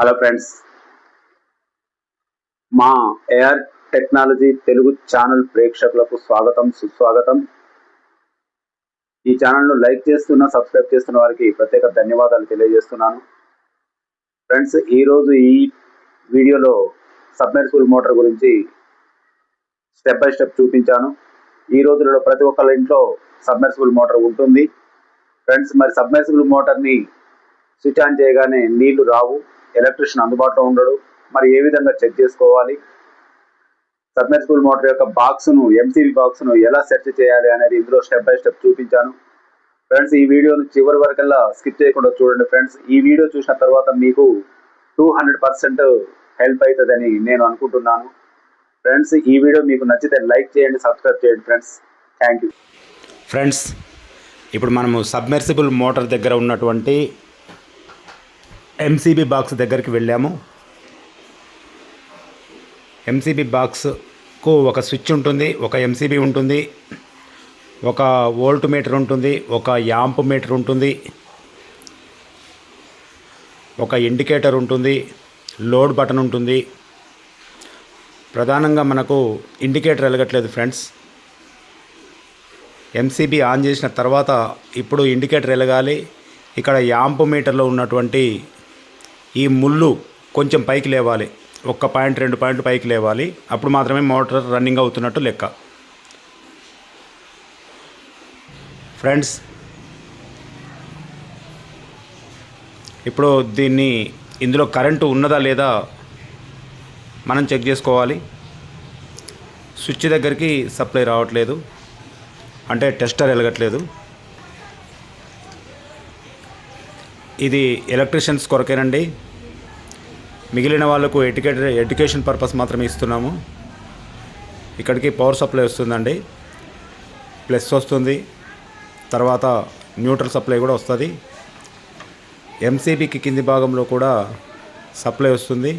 Hello friends, మా AR technology Telugu channel ప్రేక్షకులకు స్వాగతం సుస్వాగతం. ఈ ఛానల్ను లైక్ చేస్తున్న సబ్స్క్రైబ్ చేస్తున్న వారికి ప్రత్యేక ధన్యవాదాలు తెలియజేస్తున్నాను. ఫ్రెండ్స్, ఈరోజు ఈ వీడియోలో సబ్మెర్సిబుల్ మోటార్ గురించి స్టెప్ బై స్టెప్ చూపించాను. ఈ రోజులలో ప్రతి ఒక్కళ్ళ ఇంట్లో సబ్మెర్సిబుల్ మోటార్ ఉంటుంది. ఫ్రెండ్స్, మరి సబ్మెర్సిబుల్ మోటార్ని స్విచ్ ఆన్ చేయగానే నీళ్లు రావు, ఎలక్ట్రీషియన్ అందుబాటులో ఉండడు. మరి ఏ విధంగా చెక్ చేసుకోవాలి, సబ్మెర్సిబుల్ మోటార్ యొక్క బాక్స్ను ఎంసీబీ బాక్స్ను ఎలా సెర్చ్ చేయాలి అనేది ఇందులో స్టెప్ బై స్టెప్ చూపించాను. ఫ్రెండ్స్, ఈ వీడియోను చివరి వరకల్లా స్కిప్ చేయకుండా చూడండి. ఫ్రెండ్స్, ఈ వీడియో చూసిన తర్వాత మీకు 200% హెల్ప్ అవుతుందని నేను అనుకుంటున్నాను. ఫ్రెండ్స్, ఈ వీడియో మీకు నచ్చితే లైక్ చేయండి, సబ్స్క్రైబ్ చేయండి. Friends, thank you. ఫ్రెండ్స్, ఇప్పుడు మనము సబ్మెర్సిబుల్ మోటార్ దగ్గర ఉన్నటువంటి ఎంసీబీ బాక్స్ దగ్గరికి వెళ్ళాము. ఎంసీబీ బాక్స్కు ఒక స్విచ్ ఉంటుంది, ఒక ఎంసీబీ ఉంటుంది, ఒక వోల్ట్ మీటర్ ఉంటుంది, ఒక యాంప్ మీటర్ ఉంటుంది, ఒక ఇండికేటర్ ఉంటుంది, లోడ్ బటన్ ఉంటుంది. ప్రధానంగా మనకు ఇండికేటర్ వెలగట్లేదు ఫ్రెండ్స్. ఎంసీబీ ఆన్ చేసిన తర్వాత ఇప్పుడు ఇండికేటర్ వెలగాలి. ఇక్కడ యాంప్ మీటర్లో ఉన్నటువంటి ఈ ముళ్ళు కొంచెం పైకి లేవాలి, 1 పాయింట్ 2 పాయింట్లు పైకి లేవాలి. అప్పుడు మాత్రమే మోటార్ రన్నింగ్ అవుతున్నట్టు లెక్క. ఫ్రెండ్స్, ఇప్పుడు ఇందులో కరెంటు ఉన్నదా లేదా మనం చెక్ చేసుకోవాలి. స్విచ్ దగ్గరికి సప్లై రావట్లేదు, అంటే టెస్టర్ వెలగట్లేదు. ఇది ఎలక్ట్రీషియన్స్ కొరకేనండి, మిగిలిన వాళ్ళకు ఎడ్యుకేషన్ పర్పస్ మాత్రమే ఇస్తున్నాము. ఇక్కడికి పవర్ సప్లై వస్తుందండి, ప్లస్ వస్తుంది, తర్వాత న్యూట్రల్ సప్లై కూడా వస్తుంది. ఎంసీబీకి కింది భాగంలో కూడా సప్లై వస్తుంది.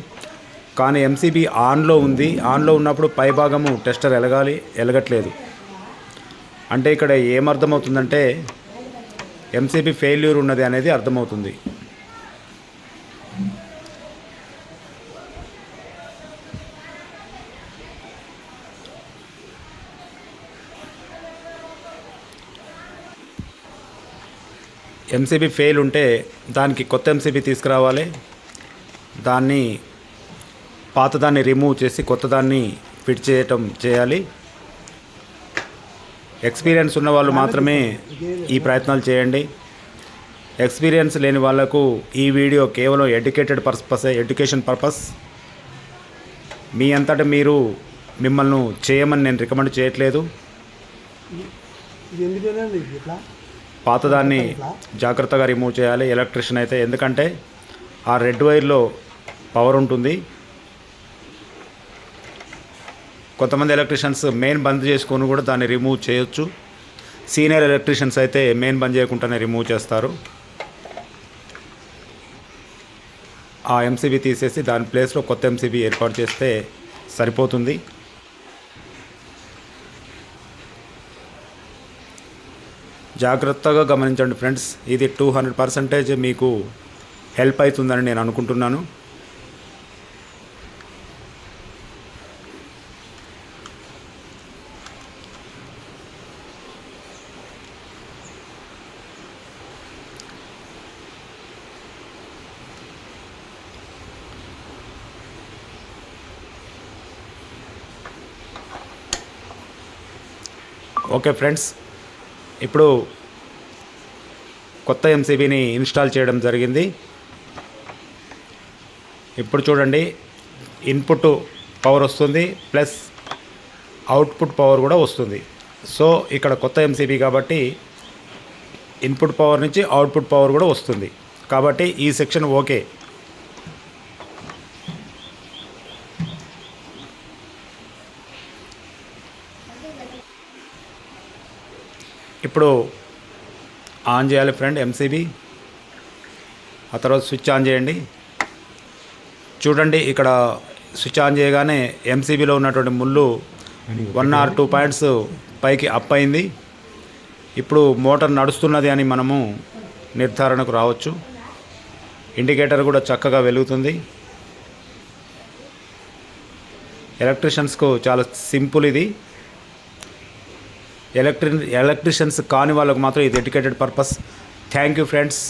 కానీ ఎంసీబీ ఆన్లో ఉంది. ఆన్లో ఉన్నప్పుడు పై భాగము టెస్టర్ ఎలగట్లేదు. అంటే ఇక్కడ ఏమర్థమవుతుందంటే ఎంసీబీ ఫెయిల్యూర్ ఉన్నది అనేది అర్థమవుతుంది. ఎంసీబీ ఫెయిల్ ఉంటే దానికి కొత్త ఎంసీబీ తీసుకురావాలి. పాతదాన్ని రిమూవ్ చేసి కొత్తదాన్ని ఫిట్ చేయాలి. ఎక్స్పీరియన్స్ ఉన్న వాళ్ళు మాత్రమే ఈ ప్రయత్నాలు చేయండి. ఎక్స్పీరియన్స్ లేని వాళ్ళకు ఈ వీడియో కేవలం ఎడ్యుకేషన్ పర్పస్. మీ అంతటా మీరు మిమ్మల్ని చేయమని నేను రికమెండ్ చేయట్లేదు. పాతదాన్ని జాగ్రత్తగా రిమూవ్ చేయాలి ఎలక్ట్రీషియన్ అయితే, ఎందుకంటే ఆ రెడ్ వైర్లో పవర్ ఉంటుంది. కొంతమంది ఎలక్ట్రీషియన్స్ మెయిన్ బంద్ చేసుకొని కూడా దాన్ని రిమూవ్ చేయొచ్చు. సీనియర్ ఎలక్ట్రీషియన్స్ అయితే మెయిన్ బంద్ చేయకుండానే రిమూవ్ చేస్తారు. ఆ ఎంసీబీ తీసేసి దాని ప్లేస్లో కొత్త ఎంసీబీ ఏర్పాటు చేస్తే సరిపోతుంది. జాగ్రత్తగా గమనించండి ఫ్రెండ్స్, ఇది 200% మీకు హెల్ప్ అవుతుందని నేను అనుకుంటున్నాను. ఓకే ఫ్రెండ్స్, ఇప్పుడు కొత్త ఎంసీబీని ఇన్స్టాల్ చేయడం జరిగింది. ఇప్పుడు చూడండి, ఇన్పుట్ పవర్ వస్తుంది, ప్లస్ అవుట్పుట్ పవర్ కూడా వస్తుంది. సో ఇక్కడ కొత్త ఎంసీబీ కాబట్టి ఇన్పుట్ పవర్ నుంచి అవుట్పుట్ పవర్ కూడా వస్తుంది. కాబట్టి ఈ సెక్షన్ ఓకే. ఇప్పుడు ఆన్ చేయాలి ఫ్రెండ్ ఎంసీబీ. ఆ తర్వాత స్విచ్ ఆన్ చేయండి. చూడండి, ఇక్కడ స్విచ్ ఆన్ చేయగానే ఎంసీబీలో ఉన్నటువంటి ముళ్ళు 1 or 2 పాయింట్స్ పైకి అప్ అయింది. ఇప్పుడు మోటార్ నడుస్తున్నది అని మనము నిర్ధారణకు రావచ్చు. ఇండికేటర్ కూడా చక్కగా వెలుగుతుంది. ఎలక్ట్రీషియన్స్కు చాలా సింపుల్ ఇది. ఎలక్ట్రీషియన్స్ కాని వాళ్ళకు మాత్రం ఇది dedicated purpose. Thank you friends.